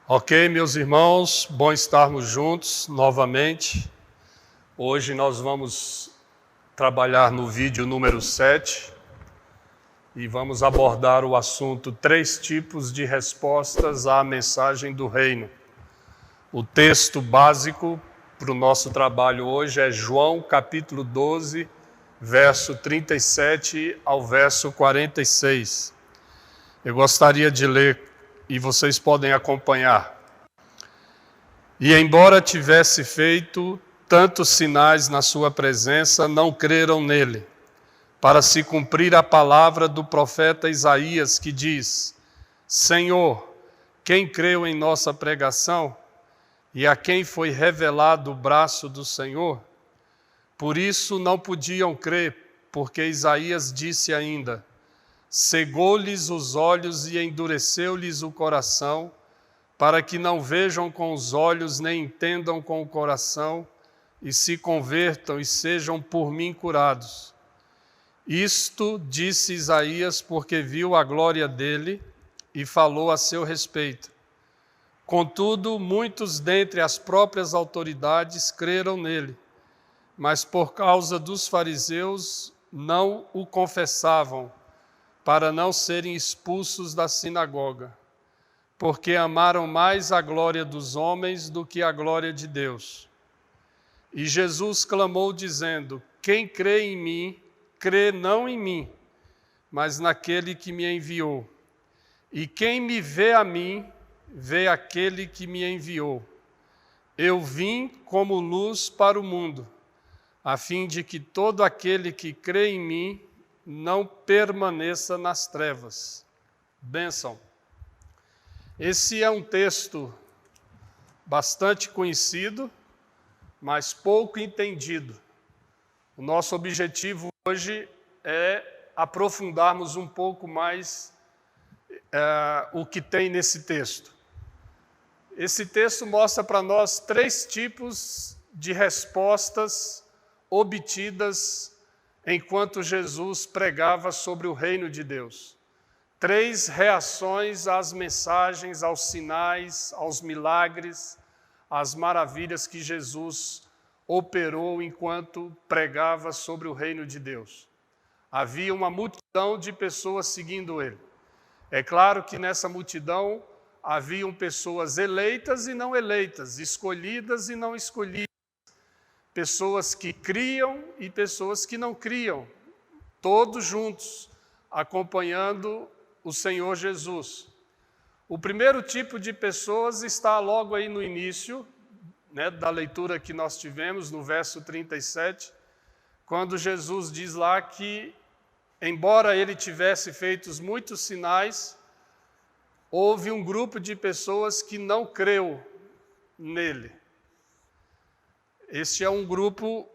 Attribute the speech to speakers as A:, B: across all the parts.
A: Ok, meus irmãos, bom estarmos juntos novamente. Hoje nós vamos trabalhar no vídeo número 7 e vamos abordar o assunto 3 tipos de respostas à mensagem do reino. O texto básico para o nosso trabalho hoje é João capítulo 12, verso 37 ao verso 46. Eu gostaria de ler e vocês podem acompanhar. E embora tivesse feito tantos sinais na sua presença, não creram nele, para se cumprir a palavra do profeta Isaías, que diz: Senhor, quem creu em nossa pregação? E a quem foi revelado o braço do Senhor? Por isso não podiam crer, porque Isaías disse ainda: cegou-lhes os olhos e endureceu-lhes o coração, para que não vejam com os olhos, nem entendam com o coração, e se convertam e sejam por mim curados. Isto disse Isaías porque viu a glória dele e falou a seu respeito. Contudo, muitos dentre as próprias autoridades creram nele, mas por causa dos fariseus não o confessavam, para não serem expulsos da sinagoga, porque amaram mais a glória dos homens do que a glória de Deus. E Jesus clamou dizendo: quem crê em mim, crê não em mim, mas naquele que me enviou. E quem me vê a mim, vê aquele que me enviou. Eu vim como luz para o mundo, a fim de que todo aquele que crê em mim não permaneça nas trevas. Bênção. Esse é um texto bastante conhecido, mas pouco entendido. O nosso objetivo hoje é aprofundarmos um pouco mais o que tem nesse texto. Esse texto mostra para nós 3 tipos de respostas obtidas enquanto Jesus pregava sobre o reino de Deus. 3 reações às mensagens, aos sinais, aos milagres, às maravilhas que Jesus operou enquanto pregava sobre o reino de Deus. Havia uma multidão de pessoas seguindo ele. É claro que nessa multidão haviam pessoas eleitas e não eleitas, escolhidas e não escolhidas, pessoas que criam e pessoas que não criam, todos juntos, acompanhando o Senhor Jesus. O primeiro tipo de pessoas está logo aí no início, da leitura que nós tivemos, no verso 37, quando Jesus diz lá que, embora ele tivesse feito muitos sinais, houve um grupo de pessoas que não creu nele. Este é um grupo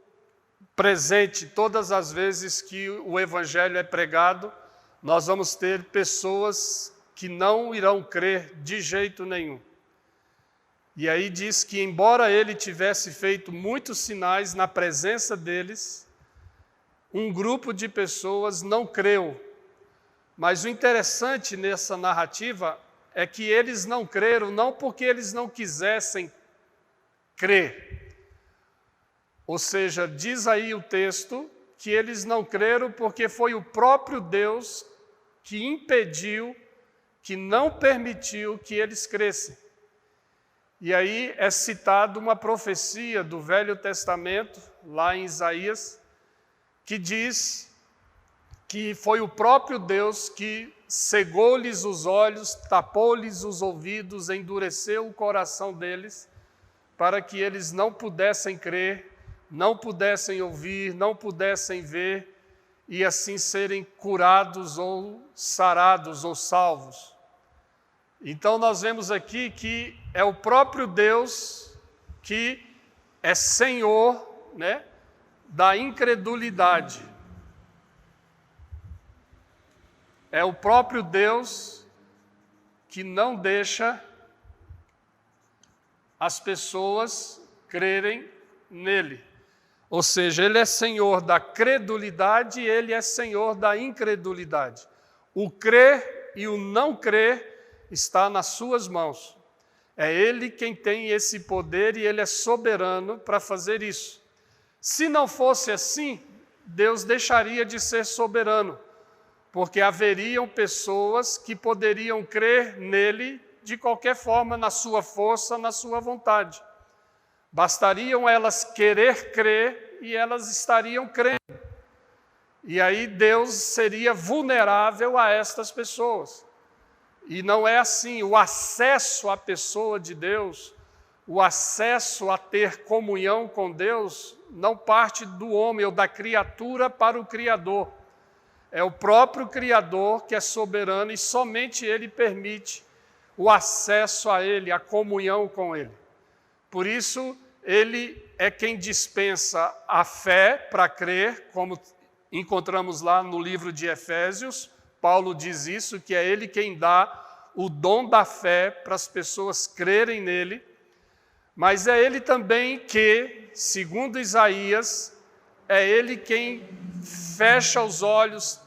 A: presente todas as vezes que o evangelho é pregado. Nós vamos ter pessoas que não irão crer de jeito nenhum. E aí diz que, embora ele tivesse feito muitos sinais na presença deles, um grupo de pessoas não creu. Mas o interessante nessa narrativa é que eles não creram não porque eles não quisessem crer. Ou seja, diz aí o texto que eles não creram porque foi o próprio Deus que impediu, que não permitiu que eles crescem. E aí é citada uma profecia do Velho Testamento, lá em Isaías, que diz que foi o próprio Deus que cegou-lhes os olhos, tapou-lhes os ouvidos, endureceu o coração deles, para que eles não pudessem crer, não pudessem ouvir, não pudessem ver, e assim serem curados ou sarados ou salvos. Então nós vemos aqui que é o próprio Deus que é Senhor, da incredulidade. É o próprio Deus que não deixa as pessoas crerem nele. Ou seja, ele é Senhor da credulidade e ele é Senhor da incredulidade. O crer e o não crer está nas suas mãos. É Ele quem tem esse poder e Ele é soberano para fazer isso. Se não fosse assim, Deus deixaria de ser soberano, porque haveriam pessoas que poderiam crer nele de qualquer forma, na sua força, na sua vontade. Bastariam elas querer crer e elas estariam crendo. E aí Deus seria vulnerável a estas pessoas. E não é assim. O acesso à pessoa de Deus, o acesso a ter comunhão com Deus, não parte do homem ou da criatura para o Criador. É o próprio Criador que é soberano e somente Ele permite o acesso a Ele, a comunhão com Ele. Por isso, Ele é quem dispensa a fé para crer, como encontramos lá no livro de Efésios. Paulo diz isso, que é Ele quem dá o dom da fé para as pessoas crerem nele, mas é Ele também que, segundo Isaías, é Ele quem fecha os olhos,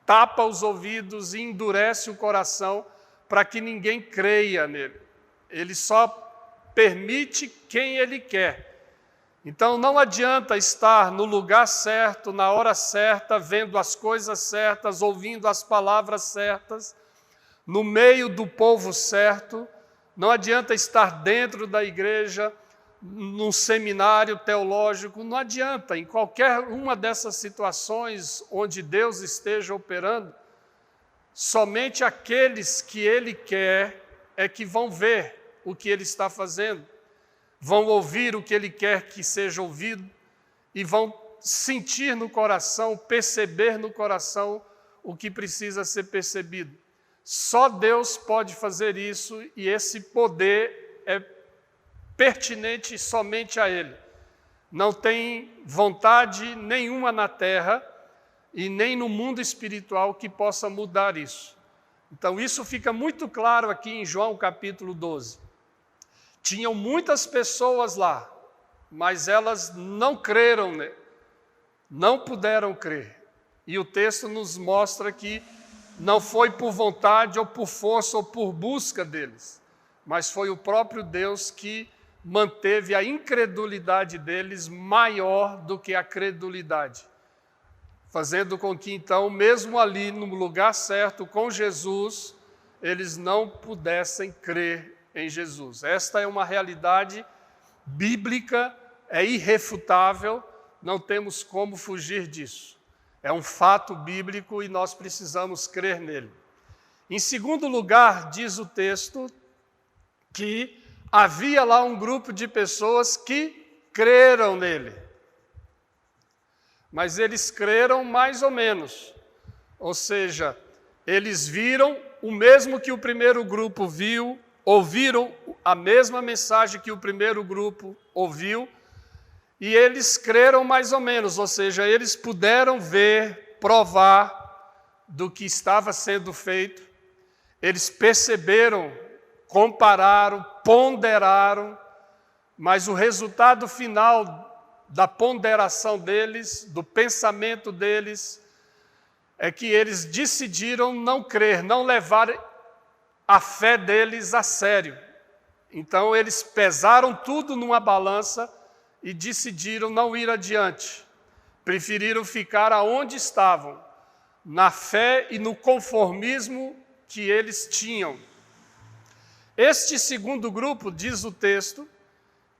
A: tapa os ouvidos e endurece o coração para que ninguém creia nele. Ele só permite quem Ele quer. Então não adianta estar no lugar certo, na hora certa, vendo as coisas certas, ouvindo as palavras certas, no meio do povo certo. Não adianta estar dentro da igreja, num seminário teológico, não adianta. Em qualquer uma dessas situações onde Deus esteja operando, somente aqueles que Ele quer é que vão ver o que Ele está fazendo, vão ouvir o que Ele quer que seja ouvido e vão sentir no coração, perceber no coração o que precisa ser percebido. Só Deus pode fazer isso e esse poder é pertinente somente a Ele. Não tem vontade nenhuma na terra e nem no mundo espiritual que possa mudar isso. Então isso fica muito claro aqui em João capítulo 12. Tinham muitas pessoas lá, mas elas não creram, né? Não puderam crer. E o texto nos mostra que não foi por vontade ou por força ou por busca deles, mas foi o próprio Deus que manteve a incredulidade deles maior do que a credulidade, fazendo com que então, mesmo ali no lugar certo, com Jesus, eles não pudessem crer em Jesus. Esta é uma realidade bíblica, é irrefutável, não temos como fugir disso. É um fato bíblico e nós precisamos crer nele. Em segundo lugar, diz o texto que havia lá um grupo de pessoas que creram nele. Mas eles creram mais ou menos. Ou seja, eles viram o mesmo que o primeiro grupo viu, ouviram a mesma mensagem que o primeiro grupo ouviu, e eles creram mais ou menos, ou seja, eles puderam ver, provar do que estava sendo feito, eles perceberam, compararam, ponderaram, mas o resultado final da ponderação deles, do pensamento deles, é que eles decidiram não crer, não levar a fé deles a sério. Então eles pesaram tudo numa balança e decidiram não ir adiante. Preferiram ficar aonde estavam, na fé e no conformismo que eles tinham. Este segundo grupo, diz o texto,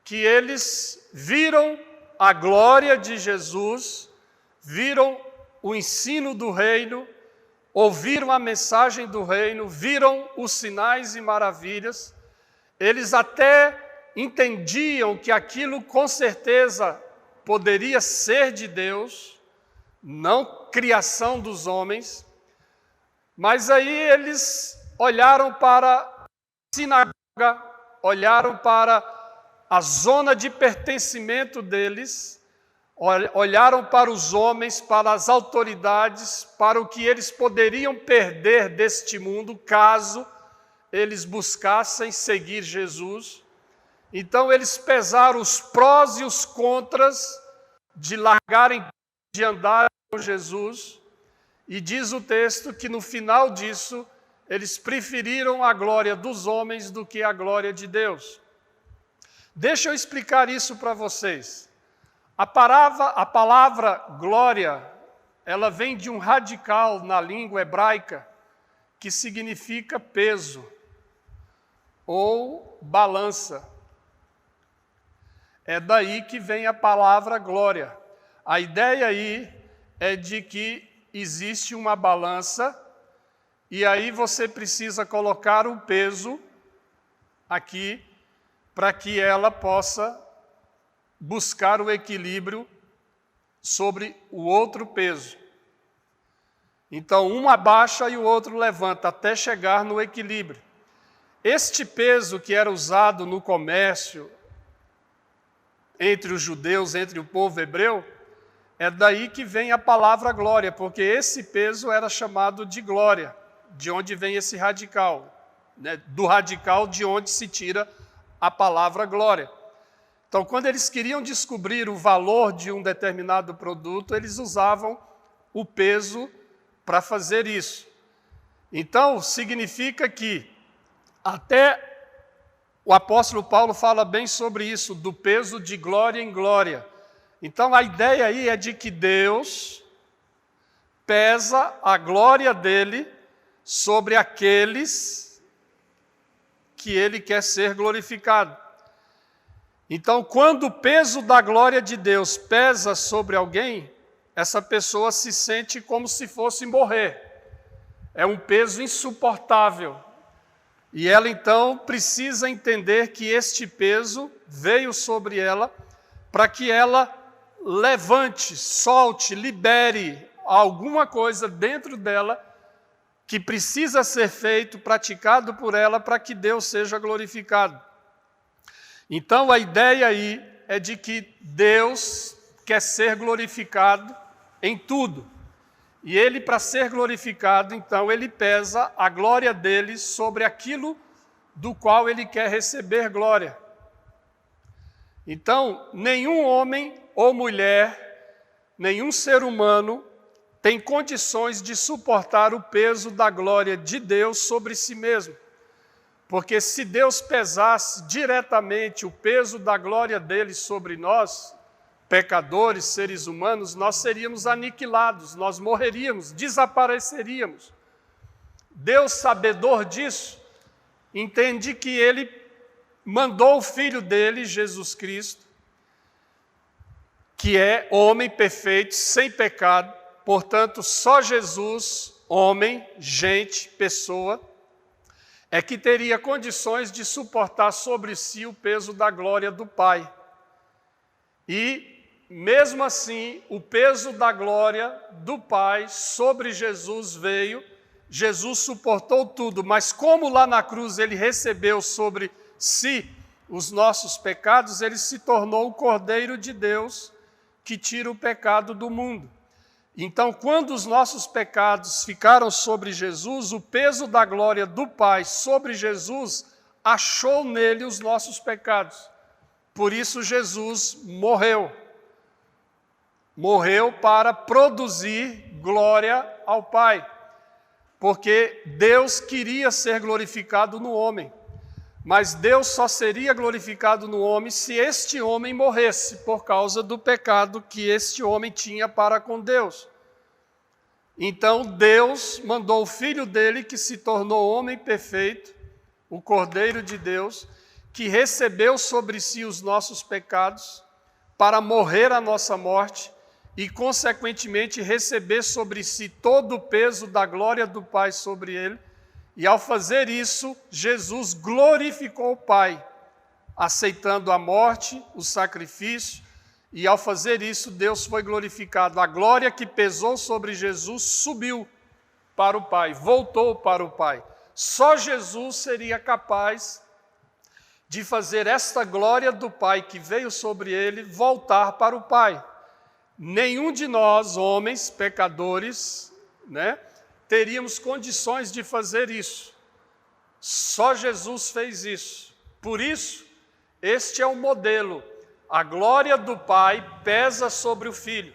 A: que eles viram a glória de Jesus, viram o ensino do reino, ouviram a mensagem do reino, viram os sinais e maravilhas. Eles até entendiam que aquilo com certeza poderia ser de Deus, não criação dos homens, mas aí eles olharam para a sinagoga, olharam para a zona de pertencimento deles, olharam para os homens, para as autoridades, para o que eles poderiam perder deste mundo caso eles buscassem seguir Jesus. Então eles pesaram os prós e os contras de largarem de andar com Jesus, e diz o texto que no final disso eles preferiram a glória dos homens do que a glória de Deus. Deixa eu explicar isso para vocês. A palavra glória, ela vem de um radical na língua hebraica que significa peso ou balança. É daí que vem a palavra glória. A ideia aí é de que existe uma balança e aí você precisa colocar o peso aqui para que ela possa buscar o equilíbrio sobre o outro peso. Então, um abaixa e o outro levanta até chegar no equilíbrio. Este peso que era usado no comércio entre os judeus, entre o povo hebreu, é daí que vem a palavra glória, porque esse peso era chamado de glória, de onde vem esse radical, né? Do radical de onde se tira a palavra glória. Então, quando eles queriam descobrir o valor de um determinado produto, eles usavam o peso para fazer isso. Então, significa que até o apóstolo Paulo fala bem sobre isso, do peso de glória em glória. Então, a ideia aí é de que Deus pesa a glória dele sobre aqueles que ele quer ser glorificado. Então, quando o peso da glória de Deus pesa sobre alguém, essa pessoa se sente como se fosse morrer. É um peso insuportável. E ela, então, precisa entender que este peso veio sobre ela para que ela levante, solte, libere alguma coisa dentro dela que precisa ser feito, praticado por ela, para que Deus seja glorificado. Então, a ideia aí é de que Deus quer ser glorificado em tudo. E ele, para ser glorificado, então, ele pesa a glória dele sobre aquilo do qual ele quer receber glória. Então, nenhum homem ou mulher, nenhum ser humano tem condições de suportar o peso da glória de Deus sobre si mesmo. Porque se Deus pesasse diretamente o peso da glória dele sobre nós, pecadores, seres humanos, nós seríamos aniquilados, nós morreríamos, desapareceríamos. Deus, sabedor disso, entende que ele mandou o Filho dele, Jesus Cristo, que é homem perfeito, sem pecado, portanto, só Jesus, homem, gente, pessoa, é que teria condições de suportar sobre si o peso da glória do Pai. E, mesmo assim, o peso da glória do Pai sobre Jesus veio, Jesus suportou tudo, mas como lá na cruz ele recebeu sobre si os nossos pecados, ele se tornou o Cordeiro de Deus que tira o pecado do mundo. Então, quando os nossos pecados ficaram sobre Jesus, o peso da glória do Pai sobre Jesus achou nele os nossos pecados. Por isso Jesus morreu. Morreu para produzir glória ao Pai. Porque Deus queria ser glorificado no homem. Mas Deus só seria glorificado no homem se este homem morresse, por causa do pecado que este homem tinha para com Deus. Então Deus mandou o Filho dele, que se tornou homem perfeito, o Cordeiro de Deus, que recebeu sobre si os nossos pecados, para morrer a nossa morte e, consequentemente, receber sobre si todo o peso da glória do Pai sobre ele. E, ao fazer isso, Jesus glorificou o Pai, aceitando a morte, o sacrifício, e, ao fazer isso, Deus foi glorificado. A glória que pesou sobre Jesus subiu para o Pai, voltou para o Pai. Só Jesus seria capaz de fazer esta glória do Pai que veio sobre ele voltar para o Pai. Nenhum de nós, homens, pecadores, teríamos condições de fazer isso. Só Jesus fez isso. Por isso, este é o modelo. A glória do Pai pesa sobre o Filho.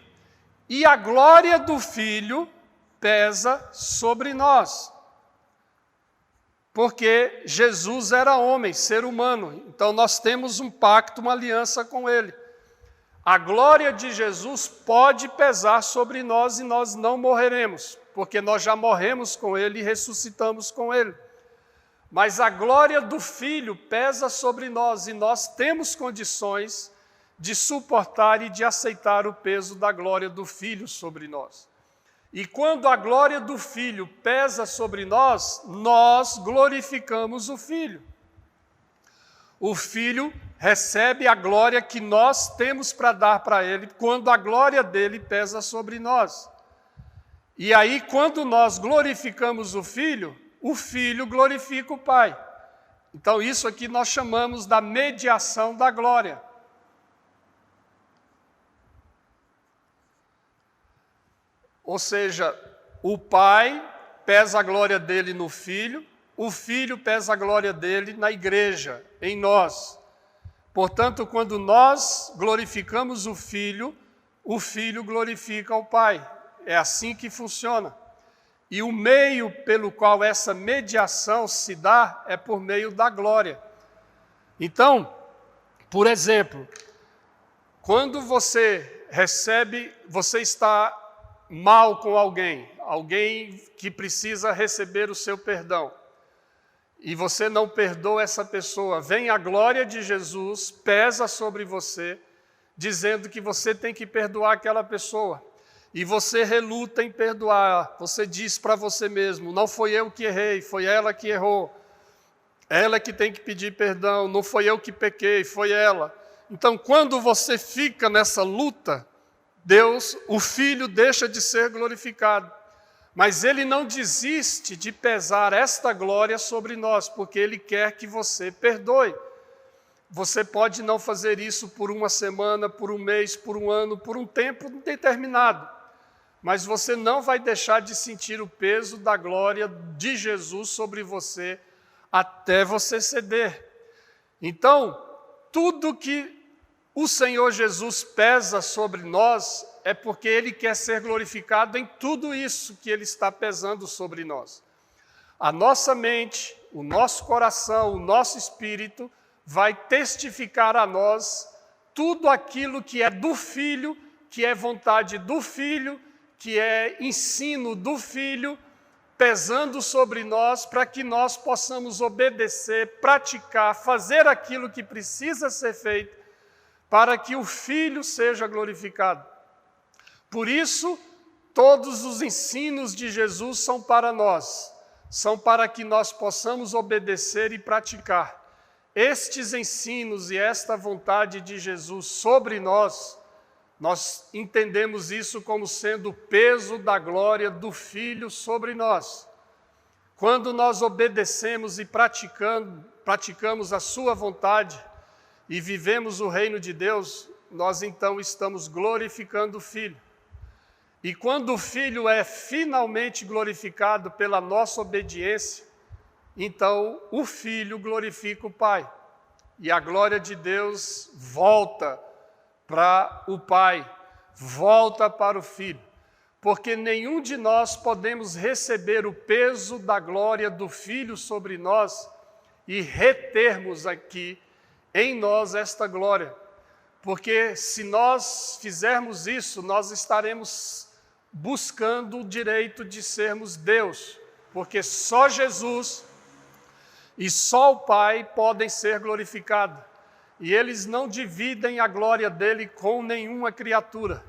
A: E a glória do Filho pesa sobre nós. porque Jesus era homem, ser humano. Então nós temos um pacto, uma aliança com ele. A glória de Jesus pode pesar sobre nós e nós não morreremos, porque nós já morremos com ele e ressuscitamos com ele. Mas a glória do Filho pesa sobre nós e nós temos condições de suportar e de aceitar o peso da glória do Filho sobre nós. E quando a glória do Filho pesa sobre nós, nós glorificamos o Filho. O Filho recebe a glória que nós temos para dar para Ele, quando a glória dele pesa sobre nós. E aí, quando nós glorificamos o Filho glorifica o Pai. Então, isso aqui nós chamamos da mediação da glória. Ou seja, o Pai pesa a glória dele no Filho, o Filho pesa a glória dele na igreja, em nós. Portanto, quando nós glorificamos o Filho glorifica o Pai. É assim que funciona. E o meio pelo qual essa mediação se dá é por meio da glória. Então, por exemplo, quando você está mal com alguém que precisa receber o seu perdão, e você não perdoa essa pessoa, vem a glória de Jesus, pesa sobre você, dizendo que você tem que perdoar aquela pessoa. E você reluta em perdoar, você diz para você mesmo, não foi eu que errei, foi ela que errou. Ela que tem que pedir perdão, não foi eu que pequei, foi ela. Então, quando você fica nessa luta, o Filho deixa de ser glorificado. Mas Ele não desiste de pesar esta glória sobre nós, porque Ele quer que você perdoe. Você pode não fazer isso por uma semana, por um mês, por um ano, por um tempo determinado. Mas você não vai deixar de sentir o peso da glória de Jesus sobre você até você ceder. Então, tudo que o Senhor Jesus pesa sobre nós é porque Ele quer ser glorificado em tudo isso que Ele está pesando sobre nós. A nossa mente, o nosso coração, o nosso espírito vai testificar a nós tudo aquilo que é do Filho, que é vontade do Filho, que é ensino do Filho, pesando sobre nós para que nós possamos obedecer, praticar, fazer aquilo que precisa ser feito para que o Filho seja glorificado. Por isso, todos os ensinos de Jesus são para nós, são para que nós possamos obedecer e praticar. Estes ensinos e esta vontade de Jesus sobre nós entendemos isso como sendo o peso da glória do Filho sobre nós. Quando nós obedecemos e praticamos a sua vontade e vivemos o reino de Deus, nós então estamos glorificando o Filho. E quando o Filho é finalmente glorificado pela nossa obediência, então o Filho glorifica o Pai. E a glória de Deus volta para o Pai, volta para o Filho, porque nenhum de nós podemos receber o peso da glória do Filho sobre nós e retermos aqui em nós esta glória, porque se nós fizermos isso, nós estaremos buscando o direito de sermos Deus, porque só Jesus e só o Pai podem ser glorificados. E eles não dividem a glória dele com nenhuma criatura.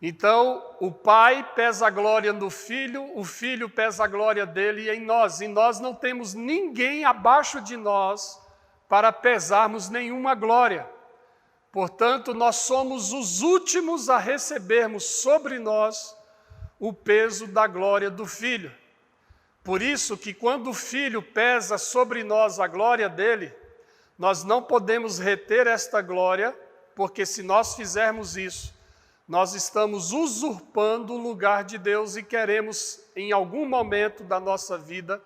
A: Então, o Pai pesa a glória no Filho, o Filho pesa a glória dele em nós. E nós não temos ninguém abaixo de nós para pesarmos nenhuma glória. Portanto, nós somos os últimos a recebermos sobre nós o peso da glória do Filho. Por isso que quando o Filho pesa sobre nós a glória dele, nós não podemos reter esta glória, porque se nós fizermos isso, nós estamos usurpando o lugar de Deus e queremos, em algum momento da nossa vida,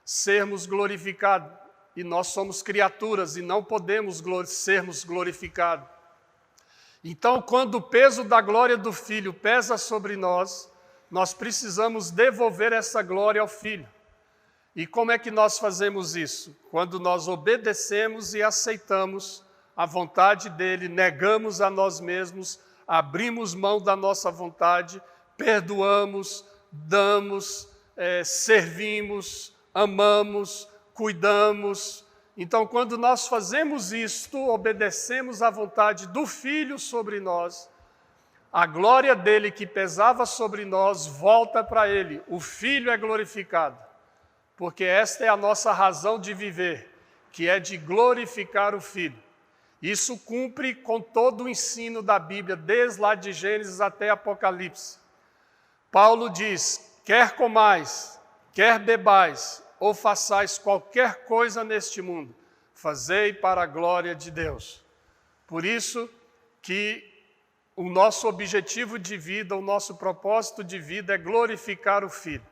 A: sermos glorificados. E nós somos criaturas e não podemos sermos glorificados. Então, quando o peso da glória do Filho pesa sobre nós, nós precisamos devolver essa glória ao Filho. E como é que nós fazemos isso? Quando nós obedecemos e aceitamos a vontade dele, negamos a nós mesmos, abrimos mão da nossa vontade, perdoamos, damos, servimos, amamos, cuidamos. Então, quando nós fazemos isto, obedecemos à vontade do Filho sobre nós, a glória dele que pesava sobre nós volta para ele. O Filho é glorificado, porque esta é a nossa razão de viver, que é de glorificar o Filho. Isso cumpre com todo o ensino da Bíblia, desde lá de Gênesis até Apocalipse. Paulo diz: quer comais, quer bebais, ou façais qualquer coisa neste mundo, fazei para a glória de Deus. Por isso que o nosso objetivo de vida, o nosso propósito de vida é glorificar o Filho.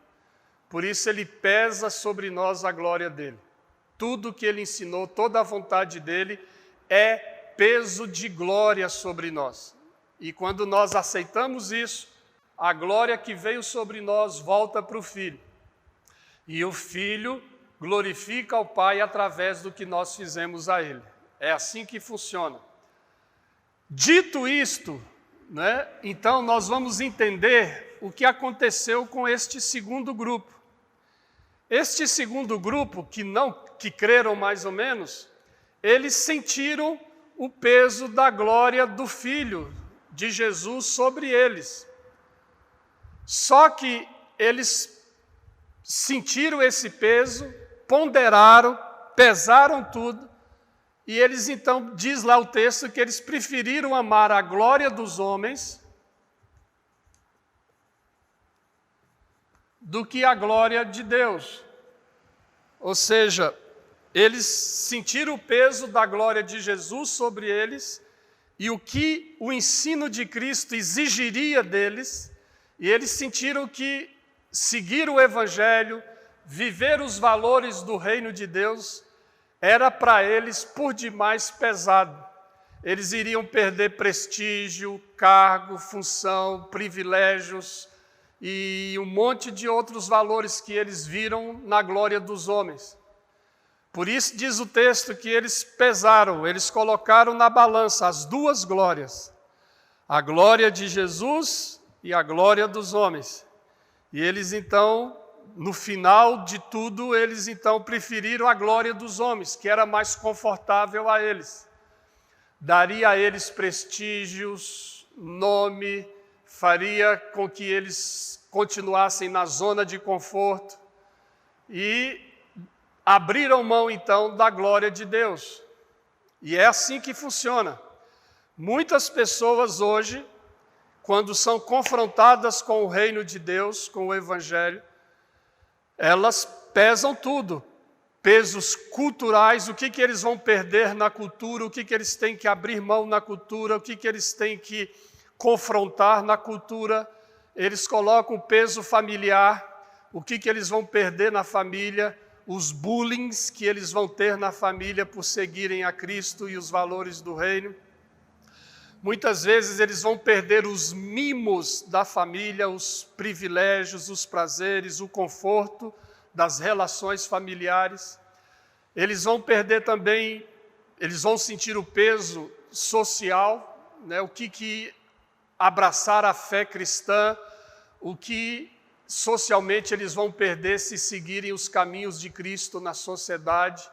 A: Por isso ele pesa sobre nós a glória dele. Tudo que ele ensinou, toda a vontade dele é peso de glória sobre nós. E quando nós aceitamos isso, a glória que veio sobre nós volta para o Filho. E o Filho glorifica ao Pai através do que nós fizemos a Ele. É assim que funciona. Dito isto, então nós vamos entender o que aconteceu com este segundo grupo. Este segundo grupo, que creram mais ou menos, eles sentiram o peso da glória do Filho de Jesus sobre eles. Só que eles sentiram esse peso, ponderaram, pesaram tudo, e eles então, diz lá o texto, que eles preferiram amar a glória dos homens do que a glória de Deus. Ou seja, eles sentiram o peso da glória de Jesus sobre eles e o que o ensino de Cristo exigiria deles, e eles sentiram que seguir o Evangelho, viver os valores do reino de Deus, era para eles por demais pesado. Eles iriam perder prestígio, cargo, função, privilégios e um monte de outros valores que eles viram na glória dos homens. Por isso diz o texto que eles pesaram, eles colocaram na balança as duas glórias, a glória de Jesus e a glória dos homens. E eles então, no final de tudo, eles então preferiram a glória dos homens, que era mais confortável a eles. Daria a eles prestígios, nome, faria com que eles continuassem na zona de conforto e abriram mão então da glória de Deus. E é assim que funciona. Muitas pessoas hoje, quando são confrontadas com o reino de Deus, com o Evangelho, elas pesam tudo. Pesos culturais, o que eles vão perder na cultura, o que eles têm que abrir mão na cultura, o que eles têm que confrontar na cultura. Eles colocam o peso familiar, o que eles vão perder na família, os bullying que eles vão ter na família por seguirem a Cristo e os valores do reino. Muitas vezes eles vão perder os mimos da família, os privilégios, os prazeres, o conforto das relações familiares. Eles vão perder também, eles vão sentir o peso social, o que abraçar a fé cristã, o que socialmente eles vão perder se seguirem os caminhos de Cristo na sociedade,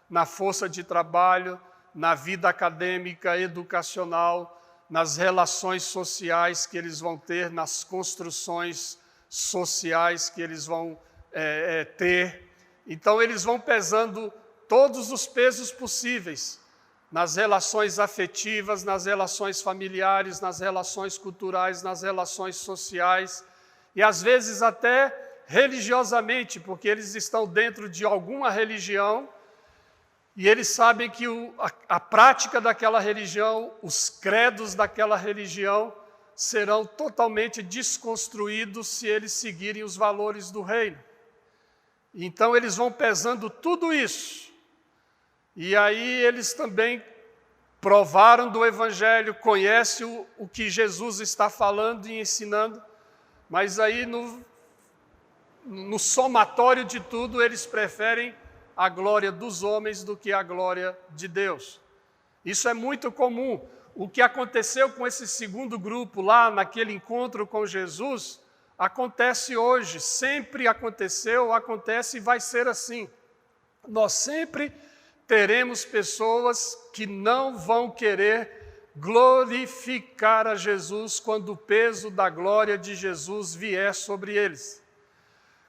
A: na força de trabalho, na vida acadêmica, educacional, nas relações sociais que eles vão ter, nas construções sociais que eles vão ter. Então eles vão pesando todos os pesos possíveis nas relações afetivas, nas relações familiares, nas relações culturais, nas relações sociais e às vezes até religiosamente, porque eles estão dentro de alguma religião e eles sabem que a prática daquela religião, os credos daquela religião serão totalmente desconstruídos se eles seguirem os valores do reino. Então eles vão pesando tudo isso. E aí eles também provaram do Evangelho, conhecem o que Jesus está falando e ensinando, mas aí no somatório de tudo, eles preferem a glória dos homens do que a glória de Deus. Isso é muito comum. O que aconteceu com esse segundo grupo lá, naquele encontro com Jesus, acontece hoje, sempre aconteceu, acontece e vai ser assim. Nós sempre teremos pessoas que não vão querer glorificar a Jesus quando o peso da glória de Jesus vier sobre eles.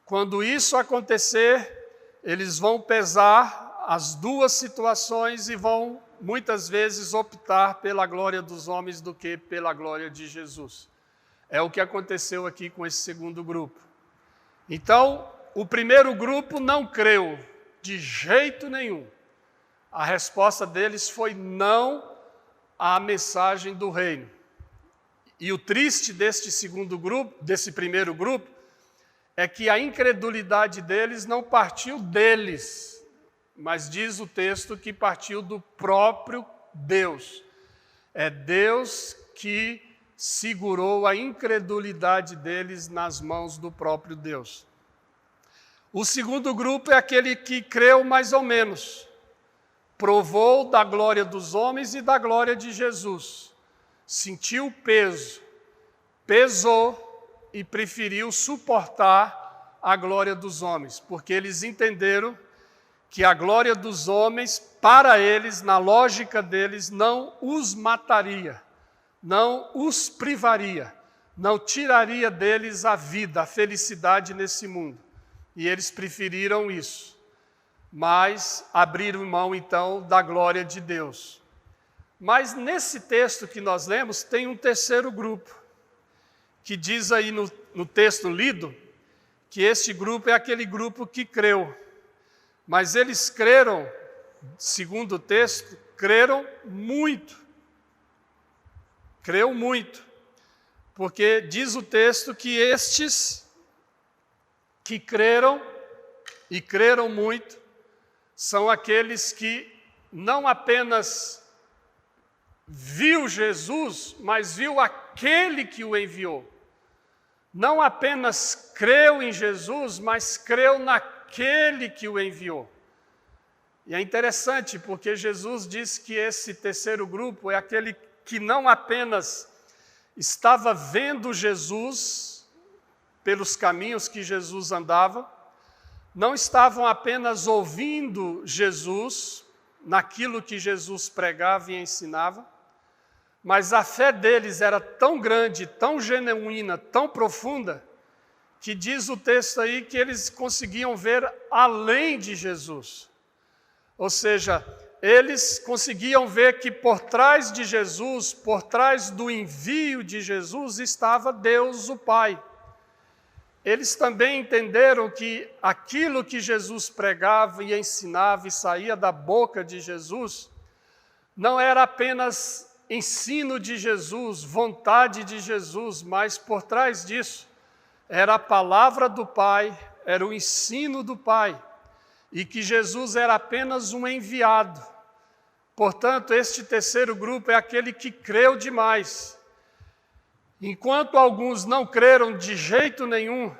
A: Quando isso acontecer, eles vão pesar as duas situações e vão, muitas vezes, optar pela glória dos homens do que pela glória de Jesus. É o que aconteceu aqui com esse segundo grupo. Então, o primeiro grupo não creu de jeito nenhum. A resposta deles foi não à mensagem do reino. E o triste deste segundo grupo, desse primeiro grupo, é que a incredulidade deles não partiu deles, mas diz o texto que partiu do próprio Deus. É Deus que segurou a incredulidade deles nas mãos do próprio Deus. O segundo grupo é aquele que creu mais ou menos, provou da glória dos homens e da glória de Jesus, sentiu o peso, pesou e preferiu suportar a glória dos homens, porque eles entenderam que a glória dos homens, para eles, na lógica deles, não os mataria, não os privaria, não tiraria deles a vida, a felicidade nesse mundo. E eles preferiram isso, mas abriram mão, então, da glória de Deus. Mas nesse texto que nós lemos, tem um terceiro grupo, que diz aí no texto lido, que este grupo é aquele grupo que creu. Mas eles creram, segundo o texto, creram muito. Creu muito. Porque diz o texto que estes que creram e creram muito são aqueles que não apenas viu Jesus, mas viu aquele que o enviou. Não apenas creu em Jesus, mas creu naquele que o enviou. E é interessante, porque Jesus diz que esse terceiro grupo é aquele que não apenas estava vendo Jesus pelos caminhos que Jesus andava, não estavam apenas ouvindo Jesus naquilo que Jesus pregava e ensinava, mas a fé deles era tão grande, tão genuína, tão profunda, que diz o texto aí que eles conseguiam ver além de Jesus. Ou seja, eles conseguiam ver que por trás de Jesus, por trás do envio de Jesus, estava Deus o Pai. Eles também entenderam que aquilo que Jesus pregava e ensinava e saía da boca de Jesus, não era apenas ensino de Jesus, vontade de Jesus, mas por trás disso era a palavra do Pai, era o ensino do Pai, e que Jesus era apenas um enviado. Portanto, este terceiro grupo é aquele que creu demais. Enquanto alguns não creram de jeito nenhum,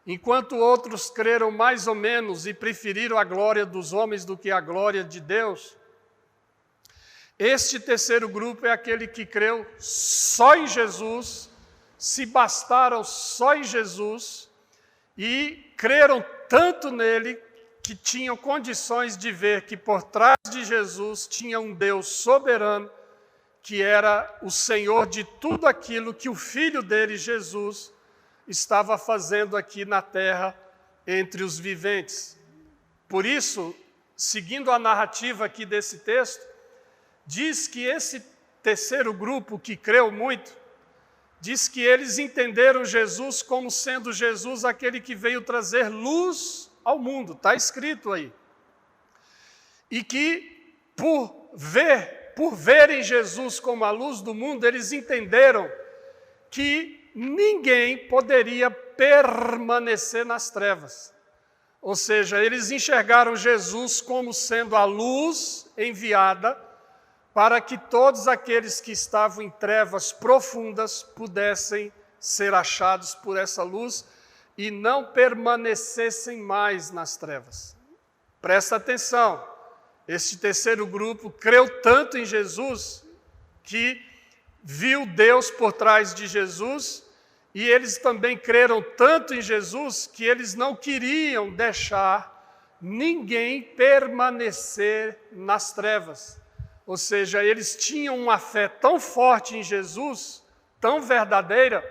A: enquanto outros creram mais ou menos e preferiram a glória dos homens do que a glória de Deus, este terceiro grupo é aquele que creu só em Jesus, se bastaram só em Jesus e creram tanto nele que tinham condições de ver que por trás de Jesus tinha um Deus soberano, que era o Senhor de tudo aquilo que o Filho dele, Jesus, estava fazendo aqui na terra entre os viventes. Por isso, seguindo a narrativa aqui desse texto, diz que esse terceiro grupo que creu muito, diz que eles entenderam Jesus como sendo Jesus aquele que veio trazer luz ao mundo, está escrito aí. E que por verem Jesus como a luz do mundo, eles entenderam que ninguém poderia permanecer nas trevas. Ou seja, eles enxergaram Jesus como sendo a luz enviada para que todos aqueles que estavam em trevas profundas pudessem ser achados por essa luz e não permanecessem mais nas trevas. Presta atenção, este terceiro grupo creu tanto em Jesus que viu Deus por trás de Jesus, e eles também creram tanto em Jesus que eles não queriam deixar ninguém permanecer nas trevas. Ou seja, eles tinham uma fé tão forte em Jesus, tão verdadeira,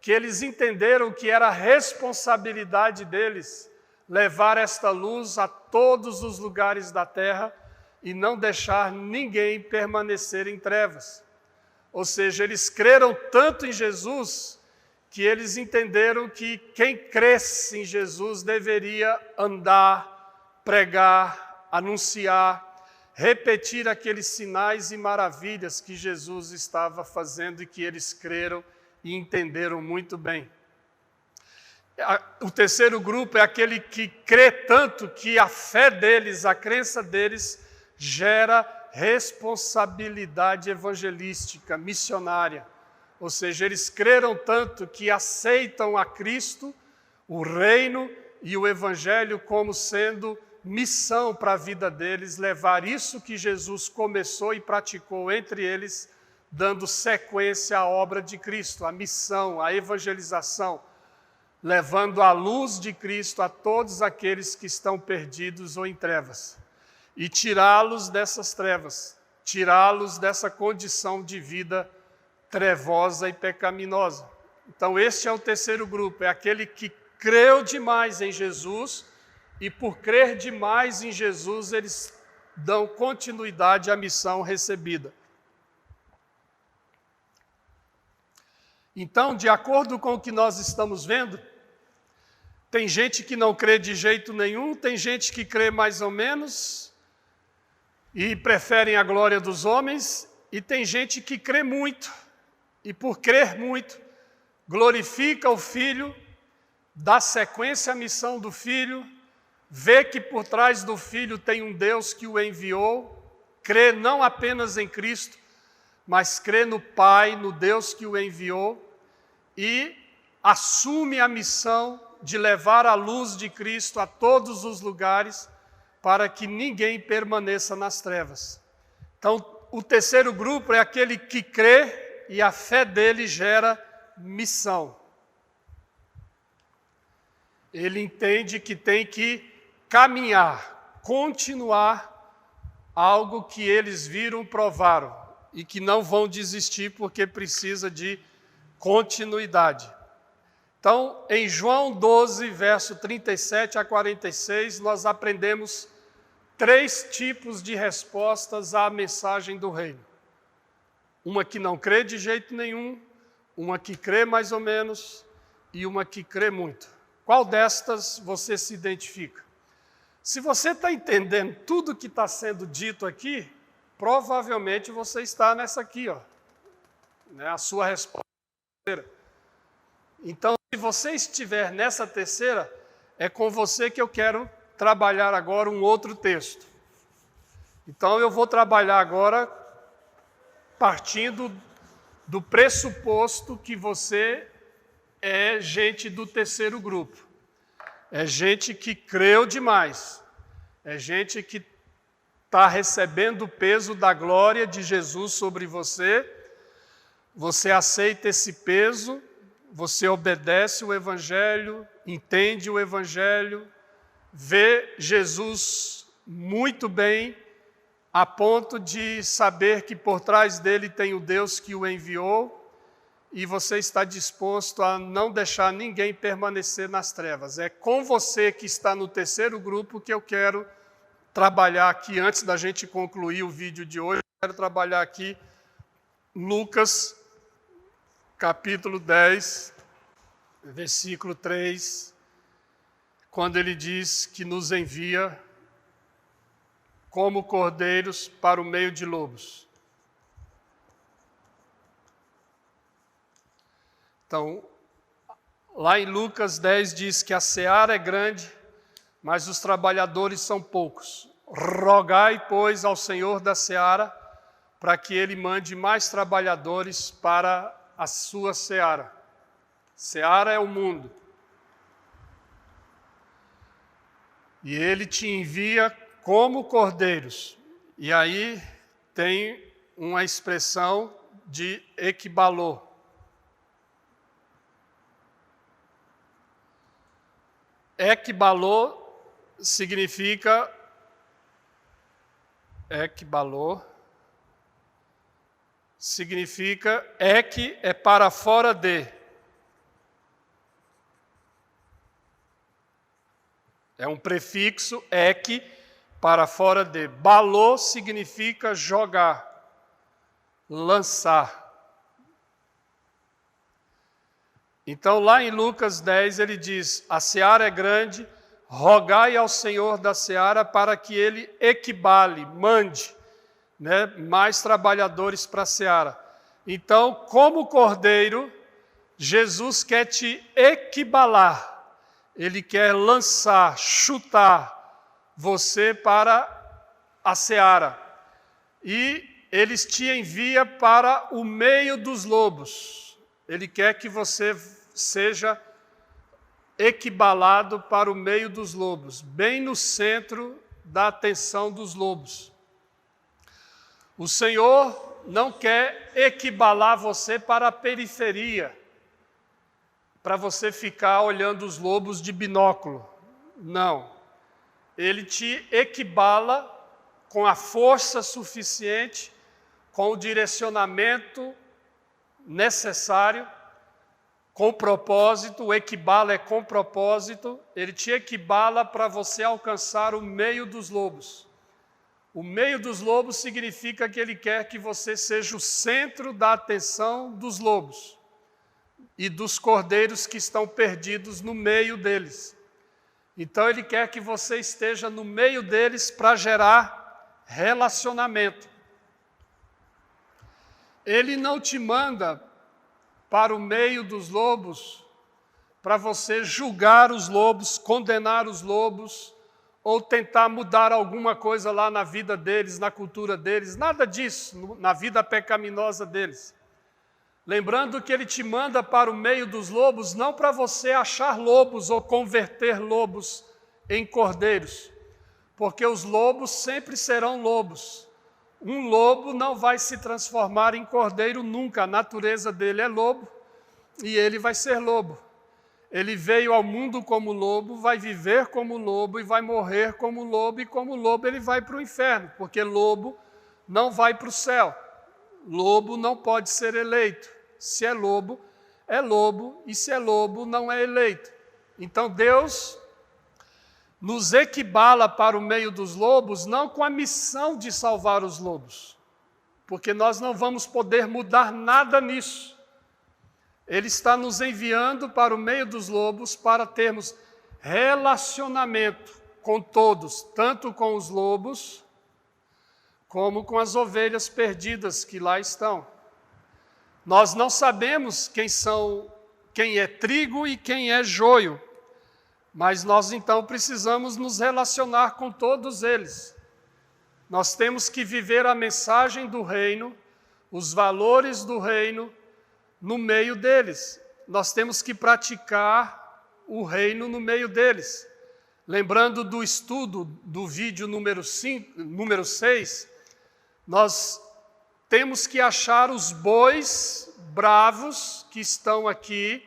A: que eles entenderam que era a responsabilidade deles levar esta luz a todos os lugares da terra e não deixar ninguém permanecer em trevas. Ou seja, eles creram tanto em Jesus que eles entenderam que quem cresce em Jesus deveria andar, pregar, anunciar, repetir aqueles sinais e maravilhas que Jesus estava fazendo e que eles creram e entenderam muito bem. O terceiro grupo é aquele que crê tanto que a fé deles, a crença deles, gera responsabilidade evangelística, missionária. Ou seja, eles creram tanto que aceitam a Cristo, o reino e o evangelho como sendo missão para a vida deles, levar isso que Jesus começou e praticou entre eles, dando sequência à obra de Cristo, a missão, a evangelização, levando a luz de Cristo a todos aqueles que estão perdidos ou em trevas, e tirá-los dessas trevas, tirá-los dessa condição de vida trevosa e pecaminosa. Então este é o terceiro grupo, é aquele que creu demais em Jesus, e por crer demais em Jesus, eles dão continuidade à missão recebida. Então, de acordo com o que nós estamos vendo, tem gente que não crê de jeito nenhum, tem gente que crê mais ou menos e preferem a glória dos homens, e tem gente que crê muito, e por crer muito, glorifica o Filho, dá sequência à missão do Filho, vê que por trás do Filho tem um Deus que o enviou, crê não apenas em Cristo, mas crê no Pai, no Deus que o enviou, e assume a missão de levar a luz de Cristo a todos os lugares, para que ninguém permaneça nas trevas. Então, o terceiro grupo é aquele que crê e a fé dele gera missão. Ele entende que tem que caminhar, continuar algo que eles viram, provaram, e que não vão desistir porque precisa de continuidade. Então, em João 12, verso 37 a 46, nós aprendemos 3 tipos de respostas à mensagem do reino. Uma que não crê de jeito nenhum, uma que crê mais ou menos e uma que crê muito. Qual destas você se identifica? Se você está entendendo tudo que está sendo dito aqui, provavelmente você está nessa aqui, ó, né, a sua resposta. Então, se você estiver nessa terceira, é com você que eu quero trabalhar agora um outro texto. Então, eu vou trabalhar agora partindo do pressuposto que você é gente do terceiro grupo. É gente que creu demais. É gente que está recebendo o peso da glória de Jesus sobre você. Você aceita esse peso, você obedece o Evangelho, entende o Evangelho, vê Jesus muito bem, a ponto de saber que por trás dele tem o Deus que o enviou, e você está disposto a não deixar ninguém permanecer nas trevas. É com você que está no terceiro grupo que eu quero trabalhar aqui, antes da gente concluir o vídeo de hoje, eu quero trabalhar aqui Lucas, capítulo 10, versículo 3, quando ele diz que nos envia como cordeiros para o meio de lobos. Então, lá em Lucas 10 diz que a seara é grande, mas os trabalhadores são poucos. Rogai, pois, ao Senhor da seara, para que ele mande mais trabalhadores para a sua seara. Seara é o mundo. E ele te envia como cordeiros. E aí tem uma expressão de equibalô. Equibalô significa equi é para fora de. É um prefixo equi para fora de. Balô significa jogar, lançar. Então lá em Lucas 10 ele diz: a seara é grande, rogai ao Senhor da seara para que ele equibale, mande, né, mais trabalhadores para a seara. Então, como cordeiro, Jesus quer te equibalar. Ele quer lançar, chutar você para a seara. E ele te envia para o meio dos lobos. Ele quer que você seja equibalado para o meio dos lobos, bem no centro da atenção dos lobos. O Senhor não quer equibalar você para a periferia, para você ficar olhando os lobos de binóculo. Não. Ele te equibala com a força suficiente, com o direcionamento necessário, com propósito. O equibala é com propósito. Ele te equibala para você alcançar o meio dos lobos. O meio dos lobos significa que ele quer que você seja o centro da atenção dos lobos e dos cordeiros que estão perdidos no meio deles. Então ele quer que você esteja no meio deles para gerar relacionamento. Ele não te manda para o meio dos lobos para você julgar os lobos, condenar os lobos, ou tentar mudar alguma coisa lá na vida deles, na cultura deles, nada disso, na vida pecaminosa deles. Lembrando que ele te manda para o meio dos lobos não para você achar lobos ou converter lobos em cordeiros, porque os lobos sempre serão lobos. Um lobo não vai se transformar em cordeiro nunca, a natureza dele é lobo e ele vai ser lobo. Ele veio ao mundo como lobo, vai viver como lobo e vai morrer como lobo, e como lobo ele vai para o inferno, porque lobo não vai para o céu. Lobo não pode ser eleito. Se é lobo, e se é lobo, não é eleito. Então Deus nos equibala para o meio dos lobos, não com a missão de salvar os lobos, porque nós não vamos poder mudar nada nisso. Ele está nos enviando para o meio dos lobos para termos relacionamento com todos, tanto com os lobos, como com as ovelhas perdidas que lá estão. Nós não sabemos quem é trigo e quem é joio, mas nós então precisamos nos relacionar com todos eles. Nós temos que viver a mensagem do reino, os valores do reino, no meio deles. Nós temos que praticar o reino no meio deles. Lembrando do estudo do vídeo número 6, nós temos que achar os bois bravos que estão aqui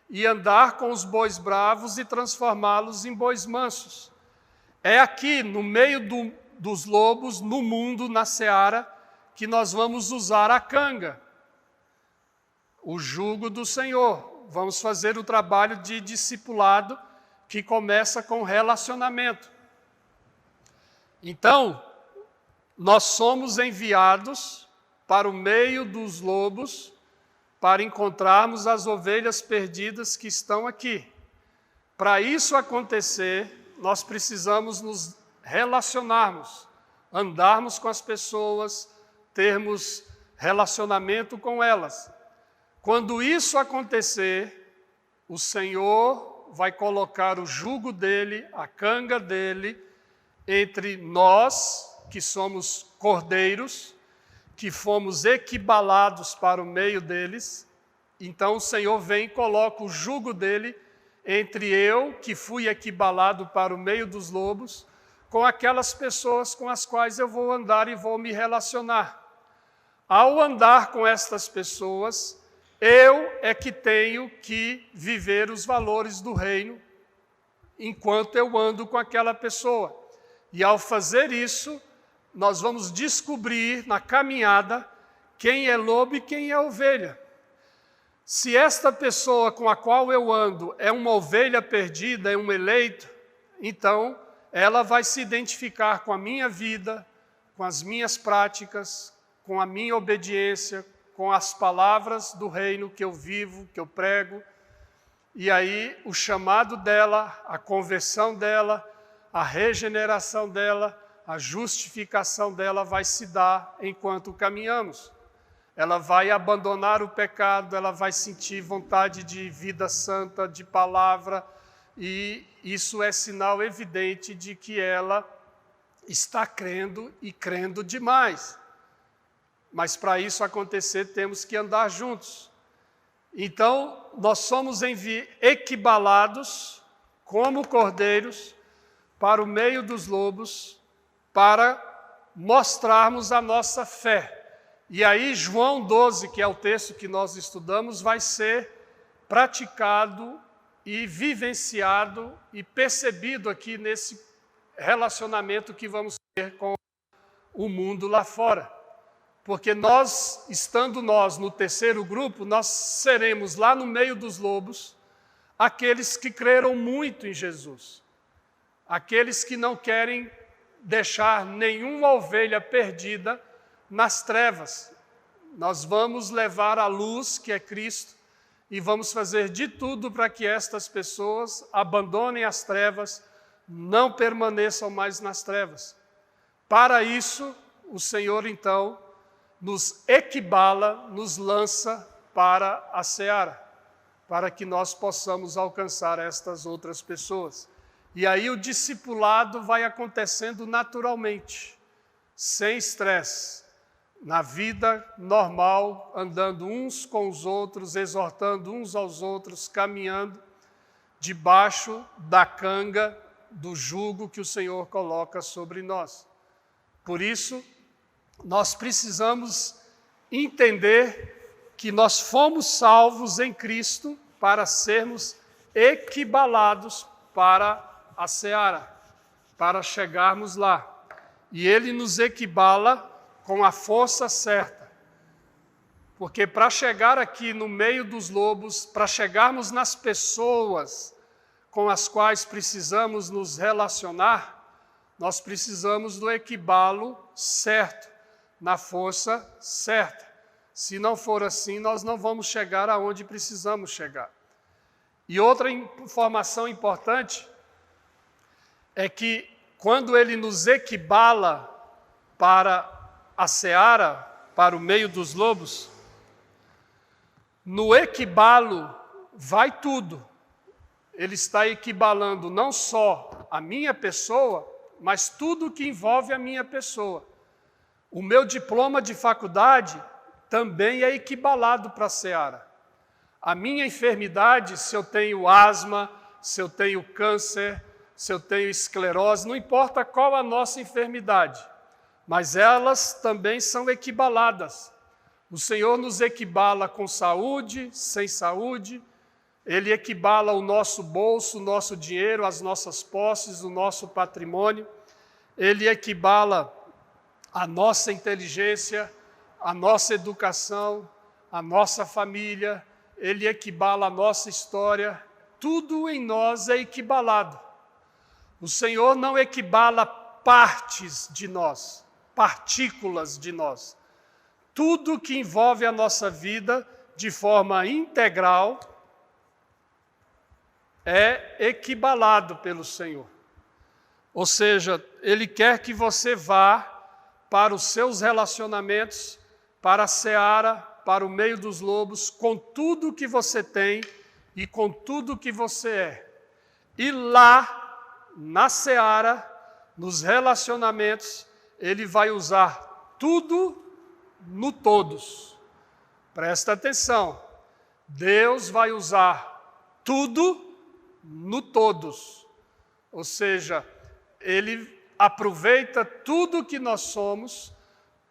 A: e andar com os bois bravos e transformá-los em bois mansos. É aqui, no meio dos lobos, no mundo, na seara, que nós vamos usar a canga, o jugo do Senhor. Vamos fazer o trabalho de discipulado que começa com relacionamento. Então, nós somos enviados para o meio dos lobos para encontrarmos as ovelhas perdidas que estão aqui. Para isso acontecer, nós precisamos nos relacionarmos, andarmos com as pessoas, termos relacionamento com elas. Quando isso acontecer, o Senhor vai colocar o jugo dele, a canga dele, entre nós, que somos cordeiros, que fomos equibalados para o meio deles. Então o Senhor vem e coloca o jugo dele entre eu, que fui equibalado para o meio dos lobos, com aquelas pessoas com as quais eu vou andar e vou me relacionar. Ao andar com estas pessoas, eu é que tenho que viver os valores do reino enquanto eu ando com aquela pessoa. E ao fazer isso, nós vamos descobrir na caminhada quem é lobo e quem é ovelha. Se esta pessoa com a qual eu ando é uma ovelha perdida, é um eleito, então ela vai se identificar com a minha vida, com as minhas práticas, com a minha obediência, com as palavras do reino que eu vivo, que eu prego. E aí o chamado dela, a conversão dela, a regeneração dela, a justificação dela vai se dar enquanto caminhamos. Ela vai abandonar o pecado, ela vai sentir vontade de vida santa, de palavra, e isso é sinal evidente de que ela está crendo e crendo demais. Mas para isso acontecer, temos que andar juntos. Então, nós somos equibalados como cordeiros para o meio dos lobos, para mostrarmos a nossa fé. E aí, João 12, que é o texto que nós estudamos, vai ser praticado e vivenciado e percebido aqui nesse relacionamento que vamos ter com o mundo lá fora. Porque nós, estando nós no terceiro grupo, nós seremos lá no meio dos lobos aqueles que creram muito em Jesus. Aqueles que não querem deixar nenhuma ovelha perdida nas trevas. Nós vamos levar a luz, que é Cristo, e vamos fazer de tudo para que estas pessoas abandonem as trevas, não permaneçam mais nas trevas. Para isso, o Senhor, então, nos equibala, nos lança para a seara, para que nós possamos alcançar estas outras pessoas. E aí o discipulado vai acontecendo naturalmente, sem estresse, na vida normal, andando uns com os outros, exortando uns aos outros, caminhando debaixo da canga do jugo que o Senhor coloca sobre nós. Por isso, nós precisamos entender que nós fomos salvos em Cristo para sermos equibalados para a seara, para chegarmos lá. E Ele nos equibala com a força certa. Porque para chegar aqui no meio dos lobos, para chegarmos nas pessoas com as quais precisamos nos relacionar, nós precisamos do equibalo certo, na força certa. Se não for assim, nós não vamos chegar aonde precisamos chegar. E outra informação importante é que quando Ele nos equibala para a seara, para o meio dos lobos, no equibalo vai tudo. Ele está equibalando não só a minha pessoa, mas tudo que envolve a minha pessoa. O meu diploma de faculdade também é equibalado para a seara. A minha enfermidade, se eu tenho asma, se eu tenho câncer, se eu tenho esclerose, não importa qual a nossa enfermidade, mas elas também são equibaladas. O Senhor nos equibala com saúde, sem saúde, Ele equibala o nosso bolso, o nosso dinheiro, as nossas posses, o nosso patrimônio, Ele equibala a nossa inteligência, a nossa educação, a nossa família, Ele equibala a nossa história, tudo em nós é equibalado. O Senhor não equibala partes de nós, partículas de nós. Tudo que envolve a nossa vida de forma integral é equibalado pelo Senhor. Ou seja, Ele quer que você vá para os seus relacionamentos, para a seara, para o meio dos lobos, com tudo que você tem e com tudo que você é. E lá, na seara, nos relacionamentos, Ele vai usar tudo no todos. Presta atenção, Deus vai usar tudo no todos. Ou seja, ele aproveita tudo que nós somos,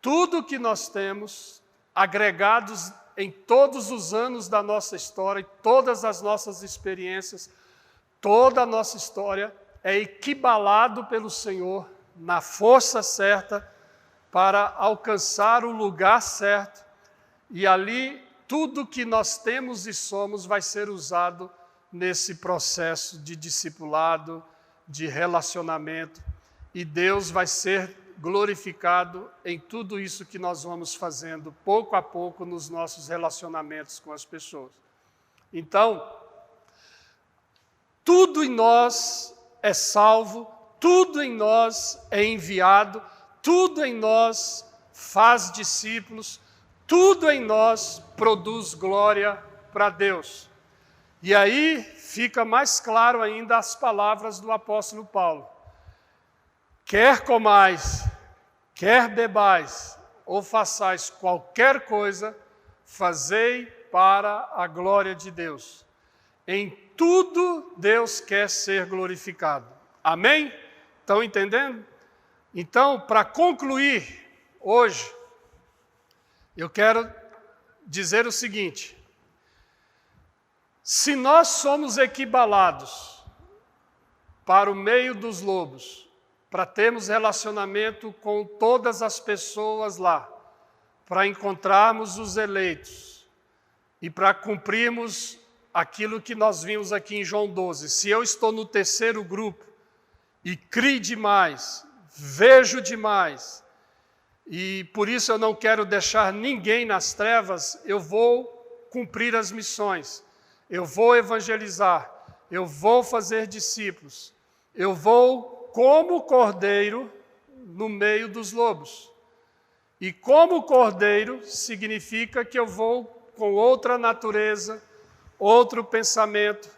A: tudo que nós temos, agregados em todos os anos da nossa história, todas as nossas experiências, toda a nossa história é equibalado pelo Senhor na força certa para alcançar o lugar certo, e ali tudo que nós temos e somos vai ser usado nesse processo de discipulado, de relacionamento, e Deus vai ser glorificado em tudo isso que nós vamos fazendo, pouco a pouco, nos nossos relacionamentos com as pessoas. Então, tudo em nós é salvo, tudo em nós é enviado, tudo em nós faz discípulos, tudo em nós produz glória para Deus. E aí fica mais claro ainda as palavras do apóstolo Paulo. Quer comais, quer bebais, ou façais qualquer coisa, fazei para a glória de Deus. Em tudo Deus quer ser glorificado. Amém? Estão entendendo? Então, para concluir hoje, eu quero dizer o seguinte: se nós somos equibalados para o meio dos lobos, para termos relacionamento com todas as pessoas lá, para encontrarmos os eleitos e para cumprirmos aquilo que nós vimos aqui em João 12. Se eu estou no terceiro grupo e crio demais, vejo demais, e por isso eu não quero deixar ninguém nas trevas, eu vou cumprir as missões, eu vou evangelizar, eu vou fazer discípulos, eu vou como cordeiro no meio dos lobos. E como cordeiro significa que eu vou com outra natureza, outro pensamento.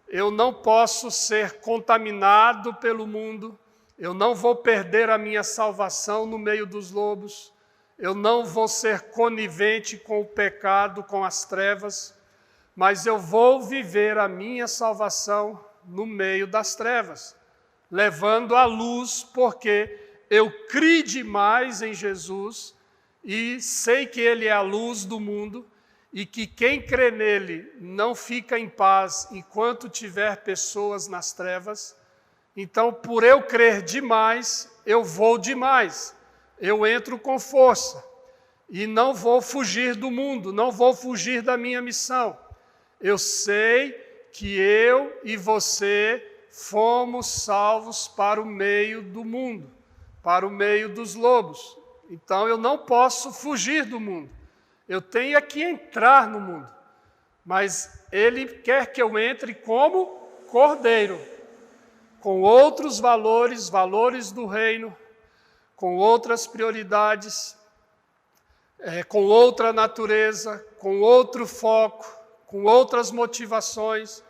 A: Eu não posso ser contaminado pelo mundo, eu não vou perder a minha salvação no meio dos lobos, eu não vou ser conivente com o pecado, com as trevas, mas eu vou viver a minha salvação no meio das trevas, levando a luz, porque eu criei demais em Jesus e sei que Ele é a luz do mundo e que quem crê nele não fica em paz enquanto tiver pessoas nas trevas. Então, por eu crer demais, eu vou demais, eu entro com força e não vou fugir do mundo, não vou fugir da minha missão. Eu sei que eu e você fomos salvos para o meio do mundo, para o meio dos lobos. Então eu não posso fugir do mundo, eu tenho que entrar no mundo, mas Ele quer que eu entre como cordeiro, com outros valores, valores do reino, com outras prioridades, com outra natureza, com outro foco, com outras motivações,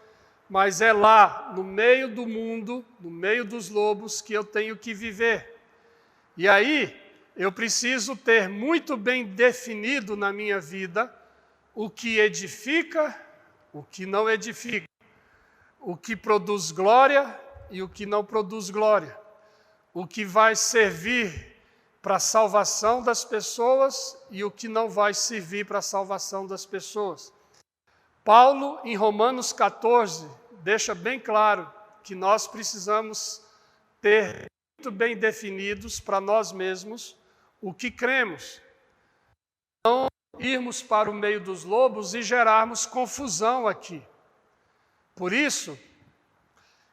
A: mas é lá, no meio do mundo, no meio dos lobos, que eu tenho que viver. E aí, eu preciso ter muito bem definido na minha vida o que edifica, o que não edifica, o que produz glória e o que não produz glória, o que vai servir para a salvação das pessoas e o que não vai servir para a salvação das pessoas. Paulo, em Romanos 14, deixa bem claro que nós precisamos ter muito bem definidos para nós mesmos o que cremos. Não irmos para o meio dos lobos e gerarmos confusão aqui. Por isso,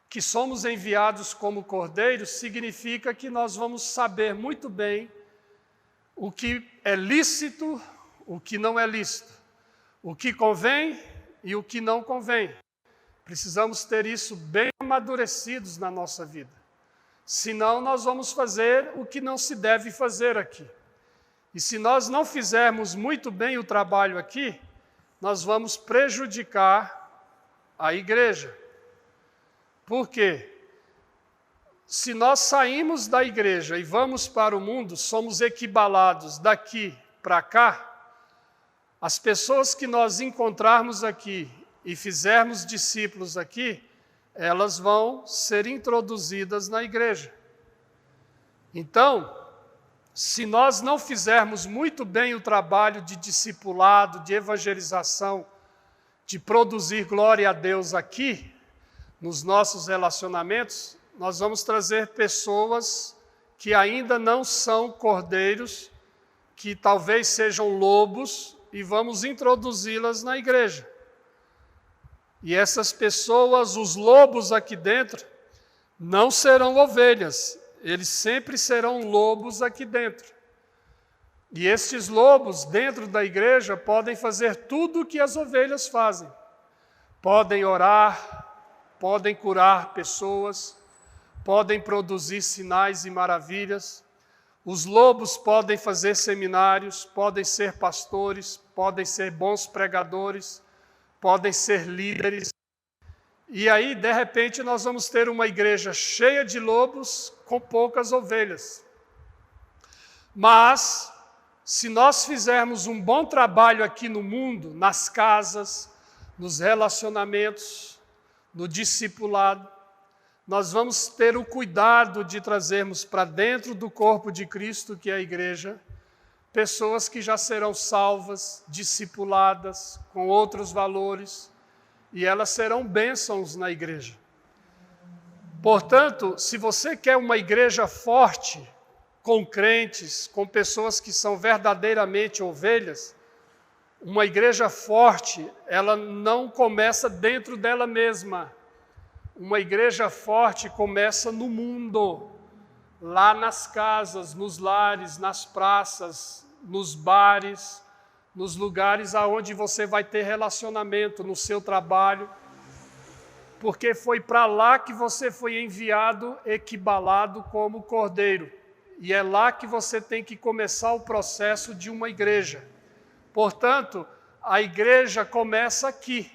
A: que somos enviados como cordeiros significa que nós vamos saber muito bem o que é lícito, o que não é lícito, o que convém e o que não convém. Precisamos ter isso bem amadurecidos na nossa vida. Senão nós vamos fazer o que não se deve fazer aqui. E se nós não fizermos muito bem o trabalho aqui, nós vamos prejudicar a igreja. Por quê? Se nós saímos da igreja e vamos para o mundo, somos equibalados daqui para cá, as pessoas que nós encontrarmos aqui e fizermos discípulos aqui, elas vão ser introduzidas na igreja. Então, se nós não fizermos muito bem o trabalho de discipulado, de evangelização, de produzir glória a Deus aqui, nos nossos relacionamentos, nós vamos trazer pessoas que ainda não são cordeiros, que talvez sejam lobos, e vamos introduzi-las na igreja. E essas pessoas, os lobos aqui dentro, não serão ovelhas, eles sempre serão lobos aqui dentro. E estes lobos dentro da igreja podem fazer tudo o que as ovelhas fazem. Podem orar, podem curar pessoas, podem produzir sinais e maravilhas. Os lobos podem fazer seminários, podem ser pastores, podem ser bons pregadores, podem ser líderes. E aí, de repente, nós vamos ter uma igreja cheia de lobos com poucas ovelhas. Mas, se nós fizermos um bom trabalho aqui no mundo, nas casas, nos relacionamentos, no discipulado, nós vamos ter o cuidado de trazermos para dentro do corpo de Cristo, que é a igreja, pessoas que já serão salvas, discipuladas, com outros valores, e elas serão bênçãos na igreja. Portanto, se você quer uma igreja forte, com crentes, com pessoas que são verdadeiramente ovelhas, uma igreja forte, ela não começa dentro dela mesma. Uma igreja forte começa no mundo, lá nas casas, nos lares, nas praças, nos bares, nos lugares aonde você vai ter relacionamento, no seu trabalho, porque foi para lá que você foi enviado, equibalado como cordeiro. E é lá que você tem que começar o processo de uma igreja. Portanto, a igreja começa aqui,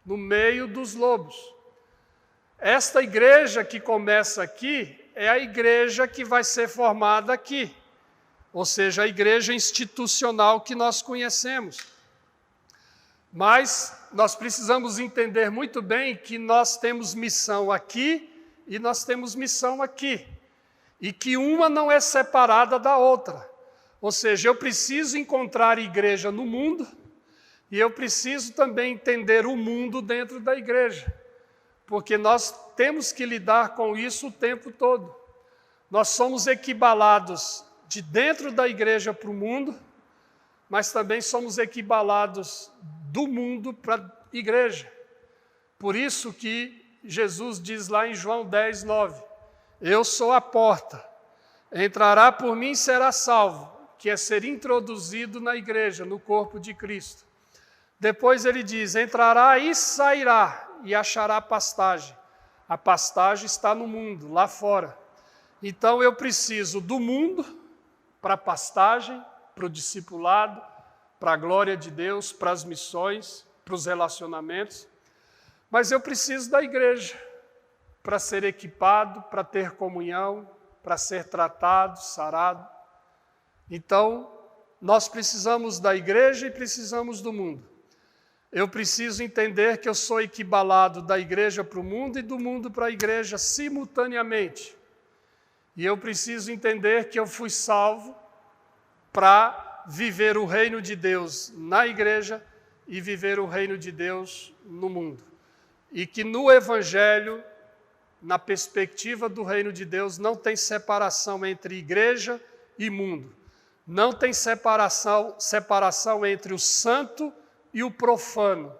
A: no meio dos lobos. Esta igreja que começa aqui é a igreja que vai ser formada aqui, ou seja, a igreja institucional que nós conhecemos. Mas nós precisamos entender muito bem que nós temos missão aqui e nós temos missão aqui, e que uma não é separada da outra. Ou seja, eu preciso encontrar igreja no mundo e eu preciso também entender o mundo dentro da igreja, porque nós temos que lidar com isso o tempo todo. Nós somos equibalados de dentro da igreja para o mundo, mas também somos equibalados do mundo para a igreja. Por isso que Jesus diz lá em João 10, 9, eu sou a porta, entrará por mim e será salvo, que é ser introduzido na igreja, no corpo de Cristo. Depois ele diz, entrará e sairá e achará pastagem. A pastagem está no mundo, lá fora. Então eu preciso do mundo para a pastagem, para o discipulado, para a glória de Deus, para as missões, para os relacionamentos. Mas eu preciso da igreja para ser equipado, para ter comunhão, para ser tratado, sarado. Então, nós precisamos da igreja e precisamos do mundo. Eu preciso entender que eu sou equibalado da igreja para o mundo e do mundo para a igreja simultaneamente. E eu preciso entender que eu fui salvo para viver o reino de Deus na igreja e viver o reino de Deus no mundo. E que no Evangelho, na perspectiva do reino de Deus, não tem separação entre igreja e mundo. Não tem separação entre o santo e o profano.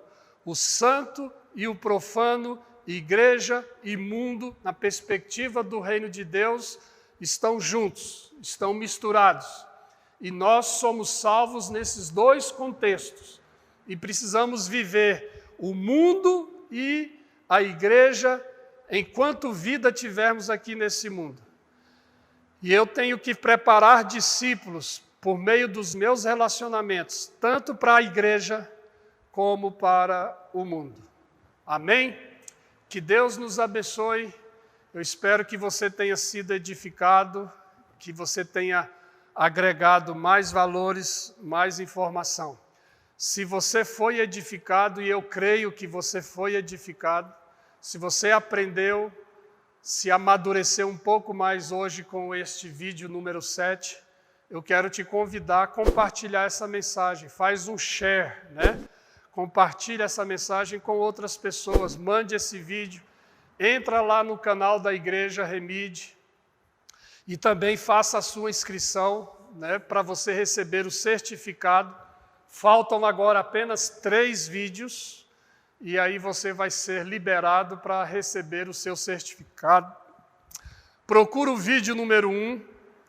A: O santo e o profano, igreja e mundo, na perspectiva do reino de Deus, estão juntos, estão misturados. E nós somos salvos nesses dois contextos. E precisamos viver o mundo e a igreja enquanto vida tivermos aqui nesse mundo. E eu tenho que preparar discípulos por meio dos meus relacionamentos, tanto para a igreja como para o mundo. Amém? Que Deus nos abençoe. Eu espero que você tenha sido edificado, que você tenha agregado mais valores, mais informação. Se você foi edificado, e eu creio que você foi edificado, Se você aprendeu, se amadureceu um pouco mais hoje com este vídeo número 7, eu quero te convidar a compartilhar essa mensagem. Faz um share, né? Compartilha essa mensagem com outras pessoas. Mande esse vídeo. Entra lá no canal da Igreja Remide e também faça a sua inscrição, né, para você receber o certificado. Faltam agora apenas 3 vídeos. E aí você vai ser liberado para receber o seu certificado. Procura o vídeo número 1,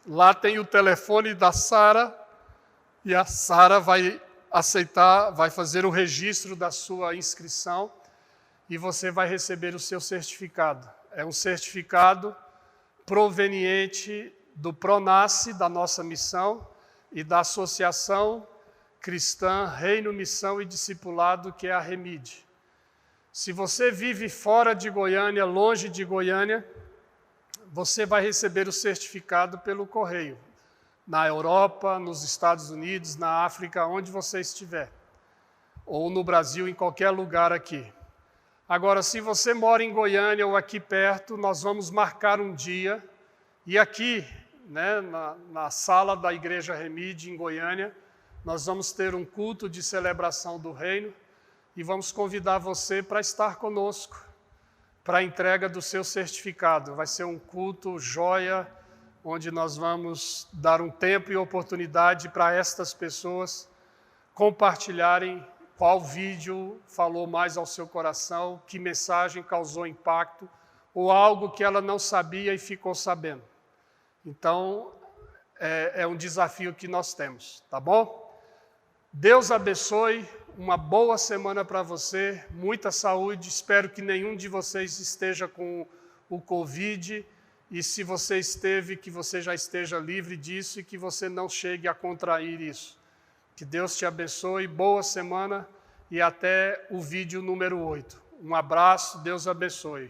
A: lá tem o telefone da Sara, e a Sara vai aceitar, vai fazer o registro da sua inscrição, e você vai receber o seu certificado. É um certificado proveniente do Pronace, da nossa missão, e da Associação Cristã Reino, Missão e Discipulado, que é a Remide. Se você vive fora de Goiânia, longe de Goiânia, você vai receber o certificado pelo correio, na Europa, nos Estados Unidos, na África, onde você estiver, ou no Brasil, em qualquer lugar aqui. Agora, se você mora em Goiânia ou aqui perto, nós vamos marcar um dia, e aqui, né, na sala da Igreja Remide, em Goiânia, nós vamos ter um culto de celebração do Reino, e vamos convidar você para estar conosco, para a entrega do seu certificado. Vai ser um culto joia, onde nós vamos dar um tempo e oportunidade para estas pessoas compartilharem qual vídeo falou mais ao seu coração, que mensagem causou impacto, ou algo que ela não sabia e ficou sabendo. Então, é um desafio que nós temos, tá bom? Deus abençoe. Uma boa semana para você, muita saúde. Espero que nenhum de vocês esteja com o Covid. E se você esteve, que você já esteja livre disso e que você não chegue a contrair isso. Que Deus te abençoe, boa semana e até o vídeo número 8. Um abraço, Deus abençoe.